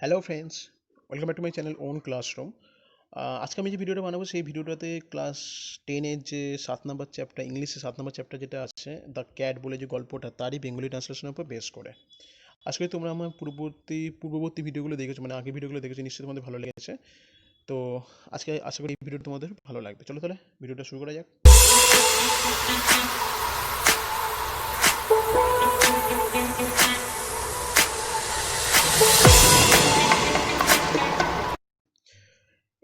Hello friends, welcome back to my channel own classroom. আজকে আমি যে ভিডিওটা বানাবো সেই ভিডিওটাতে ক্লাস টেনের যে 7 নম্বর চ্যাপ্টার, ইংলিশে 7 নম্বর চ্যাপ্টার যেটা আছে, দ্য ক্যাট বলে যে গল্পটা, তারই বেঙ্গলি ট্রান্সলেশনের উপর বেস করে। আজকে তোমরা আমার পূর্ববর্তী ভিডিওগুলো দেখেছো, মানে আগের ভিডিওগুলো দেখেছো, নিশ্চয়ই তোমাদের ভালো লেগেছে। তো আজকে আশা করি এই ভিডিওটা তোমাদের ভালো লাগবে। চলো তাহলে ভিডিওটা শুরু করা যাক।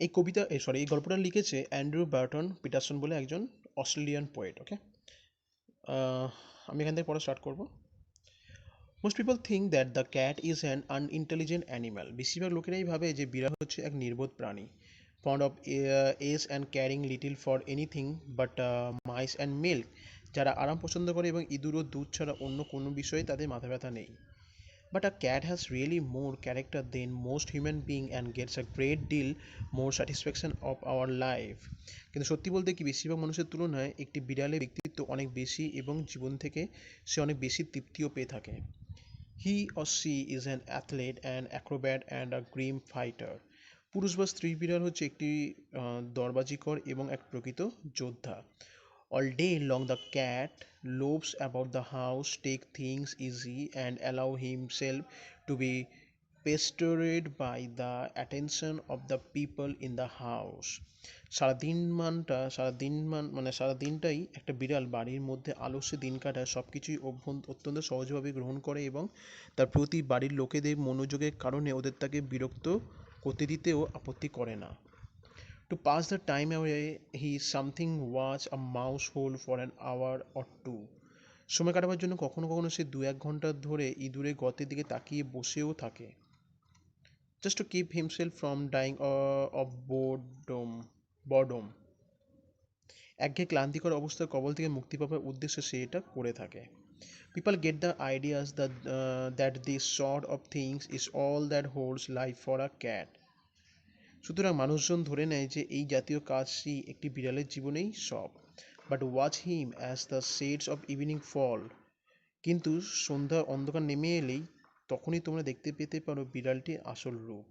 এই গল্পটা লিখেছে অ্যান্ড্রু বার্টন পিটারসন বলে একজন অস্ট্রেলিয়ান পোয়েট। ওকে, আমি এখান থেকে পড়া স্টার্ট করবো। Most people think that the cat is an unintelligent animal. বেশিরভাগ লোকেরাই ভাবে যে বিড়াল হচ্ছে এক নির্বোধ প্রাণী, fond of ease and caring little for anything but mice and milk. যারা আরাম পছন্দ করে এবং ইঁদুর ও দুধ ছাড়া অন্য কোনো বিষয়ে তাদের মাথা ব্যথা নেই। But a cat has really more character than most human being and gets a great deal more satisfaction of our life. কিন্তু সত্যি বলতে কি, বেশিরভাগ মানুষের তুলনায় একটি বিড়ালের ব্যক্তিত্ব অনেক বেশি এবং জীবন থেকে সে অনেক বেশি তৃপ্তিও পেয়ে থাকে। হি or she is an athlete, an acrobat and a grim fighter. পুরুষ বা স্ত্রী বিড়াল হচ্ছে একটি দরবাজিকর এবং এক প্রকৃত যোদ্ধা। All day long the cat loafs about the house, take things easy and allow himself to be pestered by the attention of the people in the house. সারা দিনটাই একটা বিড়াল বাড়ির মধ্যে আলস্যে দিন কাটায়, সব কিছুই অত্যন্ত সহজভাবে গ্রহণ করে এবং তার প্রতি বাড়ির লোকেদের মনোযোগের কারণে ওদের তাকে বিরক্ত করতে দিতেও আপত্তি করে না। To pass the time away, he something watch a mouse hole for an hour or two. সময় কাটাবার জন্য কখনো কখনো সে 2-1 ঘন্টা ধরে ইঁদুরের গর্তের দিকে তাকিয়ে বসেও থাকে। Just to keep himself from dying of boredom. একঘেয়ে ক্লান্তিকর অবস্থার কবল থেকে মুক্তি পাবার উদ্দেশ্যে সে এটা করে থাকে। People get the ideas that this sort of things is all that holds life for a cat. সুতরাং মানুষজন ধরে নেয় যে এই জাতীয় কাজই একটি বিড়ালের জীবনেই সব। But watch him as the shades of evening fall. কিন্তু সন্ধ্যা অন্ধকার নেমে এলেই তখনই তোমরা দেখতে পেতে পারো বিড়ালটির আসল রূপ।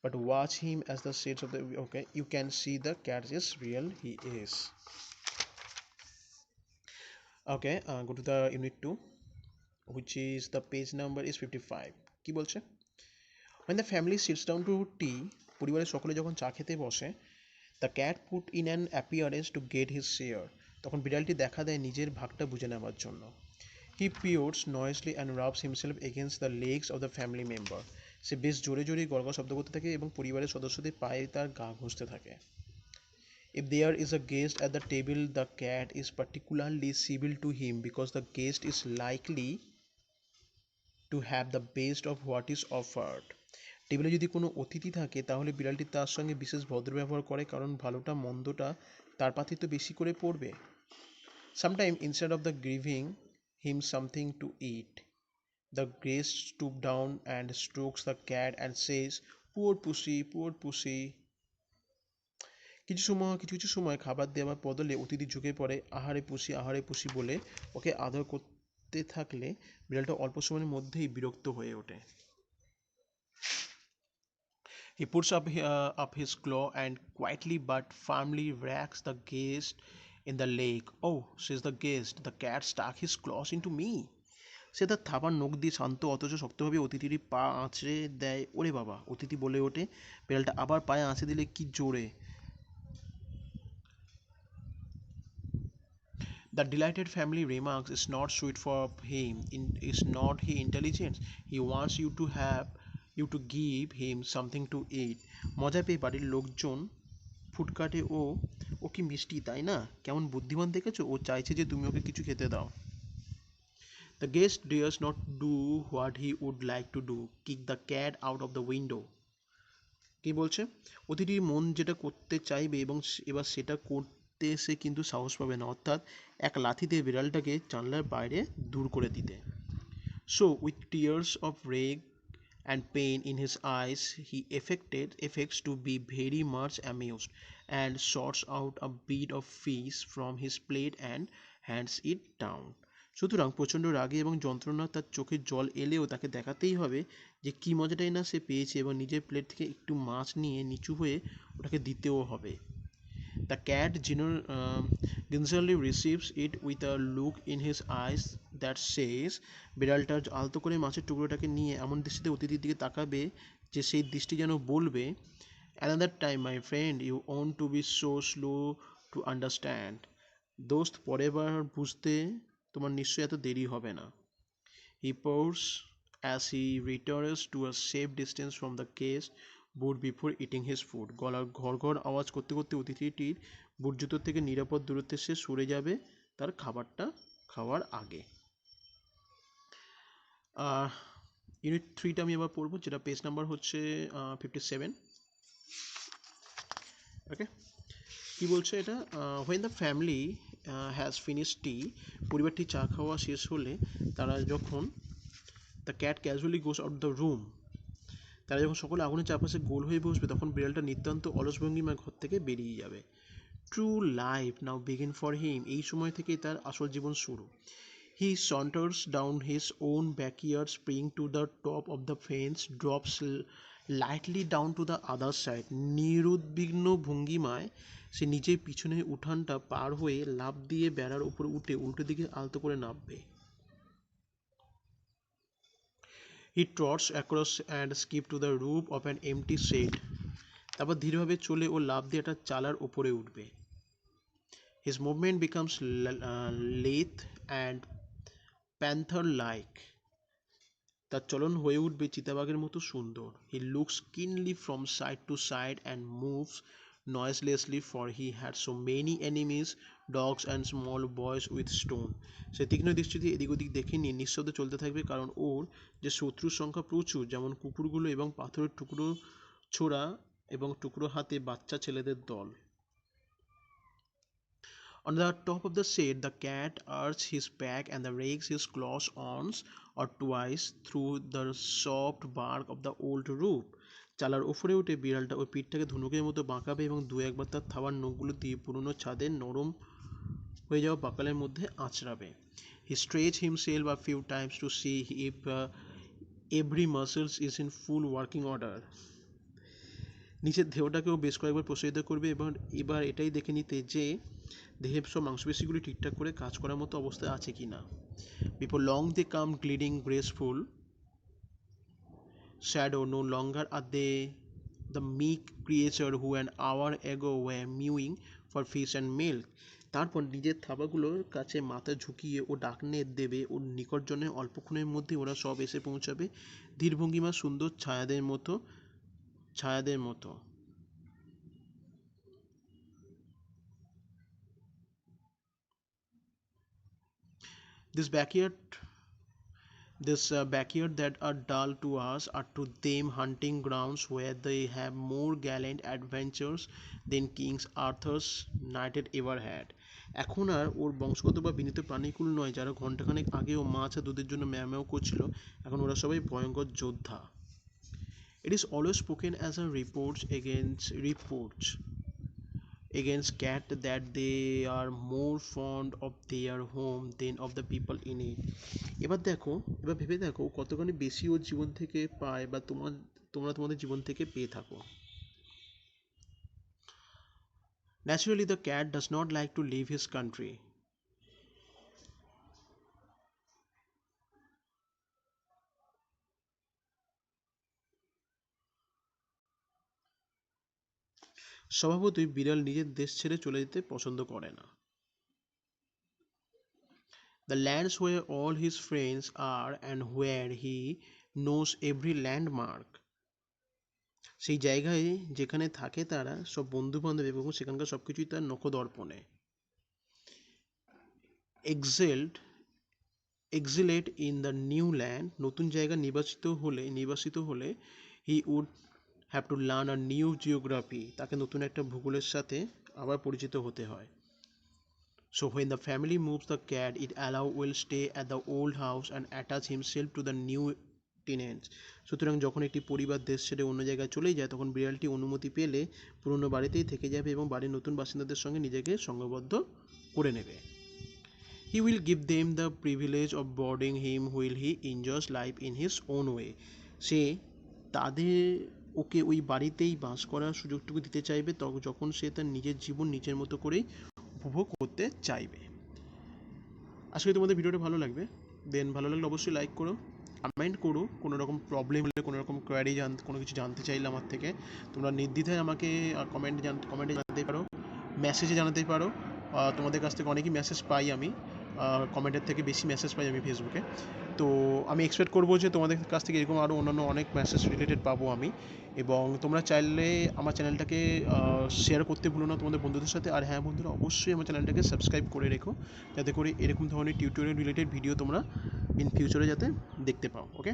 But watch him as the shades of the okay you can see the cat is real he is. Okay, go to the unit 2, which is the page number is 55. কি বলছে? When the family sits down to tea, পরিবারের সকলে যখন চা খেতে বসে, the cat put in an appearance to get his share. তখন বিড়ালটি দেখা দেয় নিজের ভাগটা বুঝে নেওয়ার জন্য। He purrs noisily and rubs himself against the legs of the family member. সে বেশ জোরে জোরে গড়গড় শব্দ করতে থাকে এবং পরিবারের সদস্যদের পায়ে তার গা ঘষতে থাকে। If there is a guest at the table, the cat is particularly civil to him because the guest is likely to have the best of what is offered. টেবিলে যদি কোনো অতিথি থাকে তাহলে বিড়ালটি তার সঙ্গে বিশেষ ভদ্র ব্যবহার করে, কারণ ভালোটা মন্দটা তার পাতেই তো বেশি করে পড়বে। Sometimes instead of the giving him something to eat, the guest stoops down and strokes the cat and says, poor pussy, poor pussy. কিছু কিছু সময় খাবার দেওয়ার বদলে অতিথি ঝুঁকে পড়ে আহারে পুষি বলে ওকে আদর করতে থাকলে বিড়ালটা অল্প সময়ের মধ্যেই বিরক্ত হয়ে ওঠে। He puts up his claw and quietly but firmly whacks the guest in the leg. Oh, says the guest, the cat stuck his claws into me. সে তার থাবার নখ দিয়ে শান্ত অথচ শক্তভাবে অতিথির পা আঁচড়ে দেয়। ওরে বাবা, অতিথি বলে ওঠে। বিড়ালটা আবার পায়ে আঁচড়ে দিলে কি জোরে! The delighted family remarks, is not sweet for him, is not he intelligent? He wants you to give him something to eat. মজা পেয়ে বাড়ির লোকজন ফুটকাটে, ও কি মিষ্টি তাই না, কেমন বুদ্ধিমান দেখেছো, ও চাইছে যে তুমি ওকে কিছু খেতে দাও। The guest dares not do what he would like to do, kick the cat out of the window. কি বলছে? অতিথির মন যেটা করতে চাইবে এবং এবার সেটা করতে সে কিন্তু সাহস পাবে না, অর্থাৎ এক লাথিতে বিড়ালটাকে জানলার বাইরে দূর করে দিতে। So with tears of rage and pain in his eyes, he affects to be very much amused and sorts out a bit of fish from his plate and hands it down. সুতরাং প্রচণ্ড রাগে এবং যন্ত্রণা তার চোখে জল এলেও তাকে দেখাতেই হবে যে কী মজাটাই না সে পেয়েছে এবং নিজের প্লেট থেকে একটু মাছ নিয়ে নিচু হয়ে ওটাকে দিতেও হবে। The cat gingerly receives it with a look in his eyes that says, বিড়ালটা আলতো করে মাছের টুকরোটাকে নিয়ে এমন দৃষ্টিতে অতিথির দিকে তাকাবে যে সেই দৃষ্টি যেন বলবে, another time my friend you want to be so slow to understand. দোস্ত পরের বার বুঝতে তোমার নিশ্চয়ই এত দেরি হবে না। He purrs as he retires to a safe distance from the cage boot before eating his food. গলার ঘড়ঘড় আওয়াজ করতে করতে অতিথিটির বুট জুতোর থেকে নিরাপদ দূরত্বে সে সরে যাবে তার খাবারটা খাওয়ার আগে। ইউনিট 3টা আমি এবার পড়বো, যেটা পেজ নাম্বার হচ্ছে 57। ওকে, কি বলছে এটা? when the family has finished tea, পরিবারটি চা খাওয়া শেষ হলে তারা যখন the cat casually goes out the room, তারা যখন সকলে আগুনের চারপাশে গোল হয়ে বসবে তখন বিড়ালটা নিতান্ত অলস ভঙ্গিমায় ঘর থেকে বেরিয়ে যাবে। True life now begin for him, এই সময় থেকেই তার আসল জীবন শুরু। হি saunters down his own backyard, spring to the top of the fence, drops lightly down to the other side. নিরুদ্বিগ্ন ভঙ্গিমায় সে নিজের পিছনের উঠানটা পার হয়ে লাফ দিয়ে বেড়ার উপরে উঠে উল্টো দিকে আলতো করে নামবে। He trots across and skips to the roof of an empty shed. তারপর ধীরভাবে চলে ও লাফ দিয়ে একটা চালার উপরে উঠবে। His movement becomes lithe and panther-like. তার চলন হয়ে উঠবে চিতাবাঘের মতো সুন্দর। He looks keenly from side to side and moves noiselessly, for he had so many enemies, dogs and small boys with stone. সে তীক্ষ্ণ দৃষ্টিতে এদিক ওদিক দেখে নিয়ে নিঃশব্দে চলতে থাকবে, কারণ ওর যে শত্রুর সংখ্যা প্রচুর, যেমন কুকুরগুলো এবং পাথরের টুকরো ছোড়া এবং টুকরো হাতে বাচ্চা ছেলেদের দল। On the top of the shed, the cat arches his back and rakes his claws once or twice through the soft bark of the old roof. চালার ওপরে উঠে বিড়ালটা ওই পিঠটাকে ধনুকের মতো বাঁকাবে এবং দু একবার তার থাবার নখগুলো দিয়ে পুরনো ছাদের নরম হয়ে যাওয়া বাকালের মধ্যে আঁচড়াবে। He stretches himself a few times to see if every muscle is in full working order. নিচের দেহটাকেও বেশ কয়েকবার প্রসারিত করবে এবং এবার এটাই দেখে নিতে যে দেহের সব মাংসপেশিগুলি ঠিকঠাক করে কাজ করার মতো অবস্থায় আছে কিনা। Before long they come gliding graceful shadow, no longer are they the meek creature who an hour ago were mewing for fish and milk. তারপর নিজের থাবাগুলোর কাছে মাথা ঝুঁকিয়ে ও ডাকনে দেবে ওর নিকটজনে, অল্পক্ষণের মধ্যে ওরা সব এসে পৌঁছাবে ধীরভঙ্গিমা সুন্দর ছায়াদের মতো। This backyard that are dull to us are to them hunting grounds where they have more gallant adventures than King Arthur's knighted ever had. এখন আর ওর বংশগত বা বিনীত প্রাণীকুল নয় যারা ঘণ্টাখানেক আগেও মাছ আর দুধের জন্য ম্যাও ম্যাও করছিল, এখন ওরা সবাই ভয়ঙ্কর যোদ্ধা। It is always spoken as a reproach against cat that they are more fond of their home than of the people in it. এবার ভেবে দেখো কতখানি বেশি ওর জীবন থেকে পায় বা তোমরা তোমাদের জীবন থেকে পেয়ে থাকো। Naturally the cat does not like to leave his country. স্বভাবতই বিড়াল নিজের দেশ ছেড়ে চলে যেতে পছন্দ করে না। The lands where all his friends are and where he knows every landmark. সেই জায়গায় যেখানে থাকে তারা সব বন্ধু বান্ধব এবং সেখানকার সবকিছুই তার নখদর্পণে। Exiled in the new land, নতুন জায়গা নিবাসিত হলে he would have to learn a new geography, তাকে নতুন একটা ভূগোলের সাথে আবার পরিচিত হতে হয়। So when the family moves the cat, it will stay at the old house and attach himself to the new tenants. সুতরাং যখন একটি পরিবার দেশ ছেড়ে অন্য জায়গায় চলে যায় তখন বিড়ালটি অনুমতি পেলে পুরনো বাড়িতেই থেকে যাবে এবং বাড়ির নতুন বাসিন্দাদের সঙ্গে নিজেকে সংঘবদ্ধ করে নেবে। He will give them the privilege of boarding him while he enjoys life in his own way. সে তাদের ওকে ওই বাড়িতেই বাস করার সুযোগটুকু দিতে চাইবে যখন সে তার নিজের জীবন নিজের মতো করেই উপভোগ করতে চাইবে। আশা করি তোমাদের ভিডিওটা ভালো লাগবে। দেন ভালো লাগলে অবশ্যই লাইক করো, কমেন্ট করো, কোনো রকম প্রবলেম হলে, কোনো রকম কোয়ারি কোনো কিছু জানতে চাইলে আমার থেকে তোমরা নির্দ্বিধায় আমাকে কমেন্টে জানাতে পারো, মেসেজে জানাতে পারো। তোমাদের কাছ থেকে অনেকই মেসেজ পাই আমি, কমেন্টের থেকে বেশি মেসেজ পাই আমি ফেসবুকে। তো আমি এক্সপেক্ট করবো যে তোমাদের কাছ থেকে এরকম আরও অন্যান্য অনেক মেসেজ রিলেটেড পাবো আমি। এবং তোমরা চাইলে আমার চ্যানেলটাকে শেয়ার করতে ভুলো না তোমাদের বন্ধুদের সাথে। আর হ্যাঁ বন্ধুরা, অবশ্যই আমার চ্যানেলটাকে সাবস্ক্রাইব করে রেখো, যাতে করে এরকম ধরনের টিউটোরিয়াল রিলেটেড ভিডিও তোমরা ইন ফিউচারে যাতে দেখতে পাও। ওকে,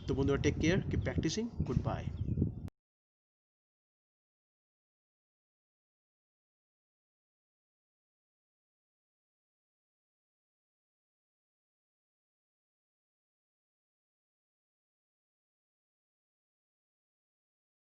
তো বন্ধুরা, take care, keep practising, good by.